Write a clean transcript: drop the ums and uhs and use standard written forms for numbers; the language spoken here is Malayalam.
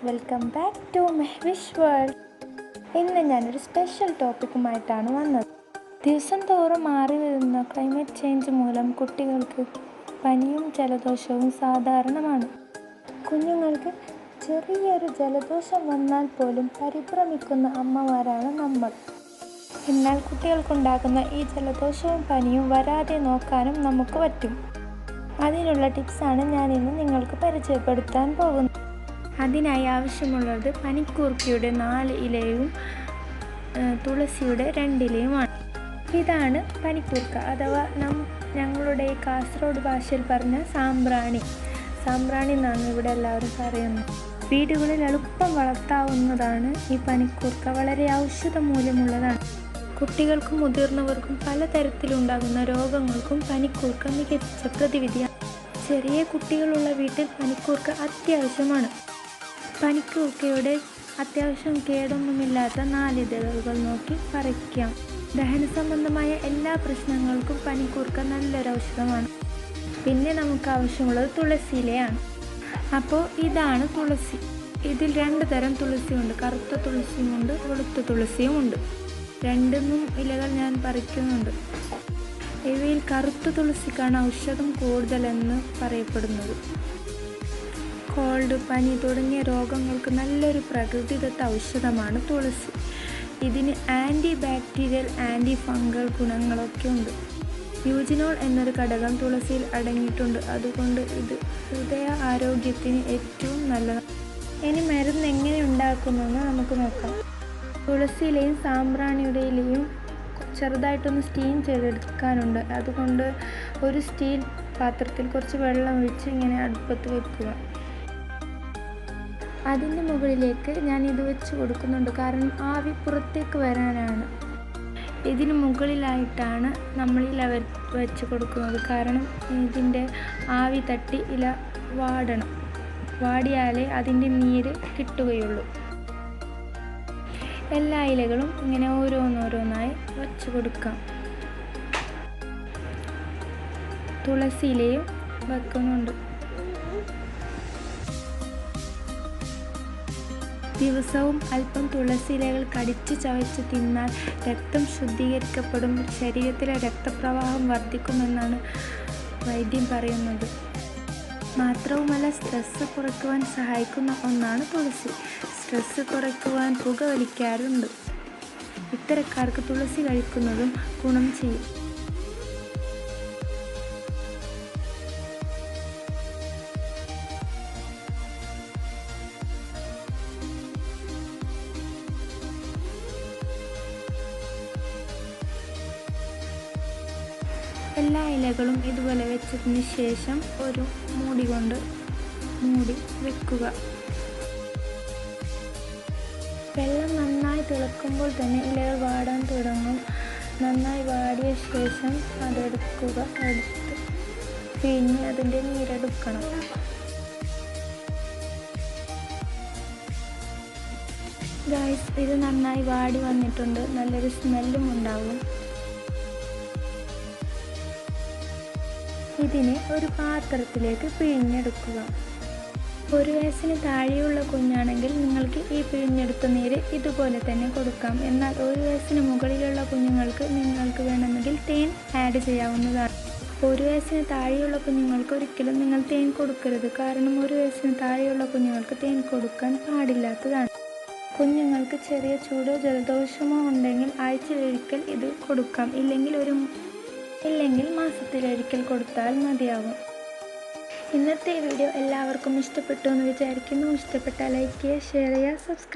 Welcome back to Mehwish world. ഇന്ന് ഞാനൊരു സ്പെഷ്യൽ ടോപ്പിക്കുമായിട്ടാണ് വന്നത്. ദിവസം തോറും മാറി വരുന്ന ക്ലൈമറ്റ് ചേഞ്ച് മൂലം കുട്ടികൾക്ക് പനിയും ജലദോഷവും സാധാരണമാണ്. കുഞ്ഞുങ്ങൾക്ക് ചെറിയൊരു ജലദോഷം വന്നാൽ പോലും പരിഭ്രമിക്കുന്ന അമ്മമാരാണ് നമ്മൾ. എന്നാൽ കുട്ടികൾക്കുണ്ടാകുന്ന ഈ ജലദോഷവും പനിയും വരാതെ നോക്കാനും നമുക്ക് പറ്റും. അതിനുള്ള ടിപ്സാണ് ഞാനിന്ന് നിങ്ങൾക്ക് പരിചയപ്പെടുത്താൻ പോകുന്നത്. അതിനായി ആവശ്യമുള്ളത് പനിക്കൂർക്കയുടെ 4 ഇലയും തുളസിയുടെ 2 ഇലയുമാണ്. ഇതാണ് പനിക്കൂർക്ക, അഥവാ ഞങ്ങളുടെ കാസർഗോഡ് ഭാഷയിൽ പറഞ്ഞ സാമ്പ്രാണി എന്നാണ് ഇവിടെ എല്ലാവരും പറയുന്നത്. വീടുകളിൽ എളുപ്പം വളർത്താവുന്നതാണ് ഈ പനിക്കൂർക്ക. വളരെ ഔഷധ മൂല്യമുള്ളതാണ്. കുട്ടികൾക്കും മുതിർന്നവർക്കും പലതരത്തിലുണ്ടാകുന്ന രോഗങ്ങൾക്കും പനിക്കൂർക്ക മികച്ച പ്രതിവിധിയാണ്. ചെറിയ കുട്ടികളുള്ള വീട്ടിൽ പനിക്കൂർക്ക അത്യാവശ്യമാണ്. പനിക്കൂർക്കയുടെ അത്യാവശ്യം കേടൊന്നുമില്ലാത്ത 4 ഇതളുകൾ നോക്കി പറിക്കാം. ദഹന സംബന്ധമായ എല്ലാ പ്രശ്നങ്ങൾക്കും പനിക്കൂർക്ക നല്ലൊരു ഔഷധമാണ്. പിന്നെ നമുക്ക് ആവശ്യമുള്ളത് തുളസിയിലയാണ്. അപ്പോൾ ഇതാണ് തുളസി. ഇതിൽ 2 തരം തുളസിയുണ്ട്. കറുത്ത തുളസിയുമുണ്ട്, വെളുത്ത തുളസിയുമുണ്ട്. 2 ഇലകൾ ഞാൻ പറിക്കുന്നുണ്ട്. ഇവയിൽ കറുത്ത തുളസിക്കാണ് ഔഷധം കൂടുതലെന്ന് പറയപ്പെടുന്നത്. കോൾഡ്, പനി തുടങ്ങിയ രോഗങ്ങൾക്ക് നല്ലൊരു പ്രകൃതിദത്ത ഔഷധമാണ് തുളസി. ഇതിന് ആൻറ്റി ബാക്ടീരിയൽ, ആൻറ്റി ഫംഗൽ ഗുണങ്ങളൊക്കെ ഉണ്ട്. യൂജിനോൾ എന്നൊരു ഘടകം തുളസിയിൽ അടങ്ങിയിട്ടുണ്ട്. അതുകൊണ്ട് ഇത് ഹൃദയ ആരോഗ്യത്തിന് ഏറ്റവും നല്ലതാണ്. ഇനി മരുന്ന് എങ്ങനെ ഉണ്ടാക്കുമെന്ന് നമുക്ക് നോക്കാം. തുളസിയിലയും സാമ്പ്രാണിയുടെ ഇലയും ചെറുതായിട്ടൊന്ന് സ്റ്റീം ചെയ്തെടുക്കാനുണ്ട്. അതുകൊണ്ട് ഒരു സ്റ്റീൽ പാത്രത്തിൽ കുറച്ച് വെള്ളം ഒഴിച്ച് ഇങ്ങനെ അടുപ്പത്ത് വെക്കുക. അതിൻ്റെ മുകളിലേക്ക് ഞാൻ ഇത് വെച്ച് കൊടുക്കുന്നുണ്ട്, കാരണം ആവി പുറത്തേക്ക് വരാനാണ്. ഇതിന് മുകളിലായിട്ടാണ് നമ്മൾ ഇല വെച്ച് കൊടുക്കുന്നത്, കാരണം ഇതിൻ്റെ ആവി തട്ടി ഇല വാടണം. വാടിയാലേ അതിൻ്റെ നീര് കിട്ടുകയുള്ളൂ. എല്ലാ ഇലകളും ഇങ്ങനെ ഓരോന്നോരോന്നായി വച്ച് കൊടുക്കാം. തുളസിയിലയും വെക്കുന്നുണ്ട്. ദിവസവും അല്പം തുളസി ഇലകൾ കടിച്ച് ചവച്ച് തിന്നാൽ രക്തം ശുദ്ധീകരിക്കപ്പെടും, ശരീരത്തിലെ രക്തപ്രവാഹം വർദ്ധിക്കുമെന്നാണ് വൈദ്യം പറയുന്നത്. മാത്രവുമല്ല, സ്ട്രെസ് കുറയ്ക്കുവാൻ സഹായിക്കുന്ന ഒന്നാണ് തുളസി. സ്ട്രെസ് കുറയ്ക്കുവാൻ പുകവലിക്കാറുണ്ട്. ഇത്തരക്കാർക്ക് തുളസി കഴിക്കുന്നതും ഗുണം ചെയ്യും. എല്ലാ ഇലകളും ഇതുപോലെ വെച്ചതിന് ശേഷം ഒരു മൂടി കൊണ്ട് മൂടി വെക്കുക. വെള്ളം നന്നായി തിളക്കുമ്പോൾ തന്നെ ഇലകൾ വാടാൻ തുടങ്ങും. നന്നായി വാടിയ ശേഷം എടുത്ത് പിഴിഞ്ഞ് അതിൻ്റെ നീരെടുക്കണം. ഗൈസ്, ഇത് നന്നായി വാടി വന്നിട്ടുണ്ട്. നല്ലൊരു സ്മെല്ലും ഉണ്ടാവും. ഇതിനെ ഒരു പാത്രത്തിലേക്ക് പിഴിഞ്ഞെടുക്കുക. 1 വയസ്സിന് താഴെയുള്ള കുഞ്ഞാണെങ്കിൽ നിങ്ങൾക്ക് ഈ പിഴിഞ്ഞെടുത്ത നീര് ഇതുപോലെ തന്നെ കൊടുക്കാം. എന്നാൽ 1 വയസ്സിന് മുകളിലുള്ള കുഞ്ഞുങ്ങൾക്ക് നിങ്ങൾക്ക് വേണമെങ്കിൽ തേൻ ആഡ് ചെയ്യാവുന്നതാണ്. 1 വയസ്സിന് താഴെയുള്ള കുഞ്ഞുങ്ങൾക്ക് ഒരിക്കലും നിങ്ങൾ തേൻ കൊടുക്കരുത്, കാരണം 1 വയസ്സിന് താഴെയുള്ള കുഞ്ഞുങ്ങൾക്ക് തേൻ കൊടുക്കാൻ പാടില്ലാത്തതാണ്. കുഞ്ഞുങ്ങൾക്ക് ചെറിയ ചൂടോ ജലദോഷമോ ഉണ്ടെങ്കിൽ ആഴ്ചയിലൊരിക്കൽ ഇത് കൊടുക്കാം. ഇല്ലെങ്കിൽ മാസത്തിലൊരിക്കൽ കൊടുത്താൽ മതിയാകും. ഇന്നത്തെ വീഡിയോ എല്ലാവർക്കും ഇഷ്ടപ്പെട്ടു എന്ന് വിചാരിക്കുന്നു. ഇഷ്ടപ്പെട്ടാൽ ലൈക്ക് ചെയ്യുക, ഷെയർ ചെയ്യുക, സബ്സ്ക്രൈബ്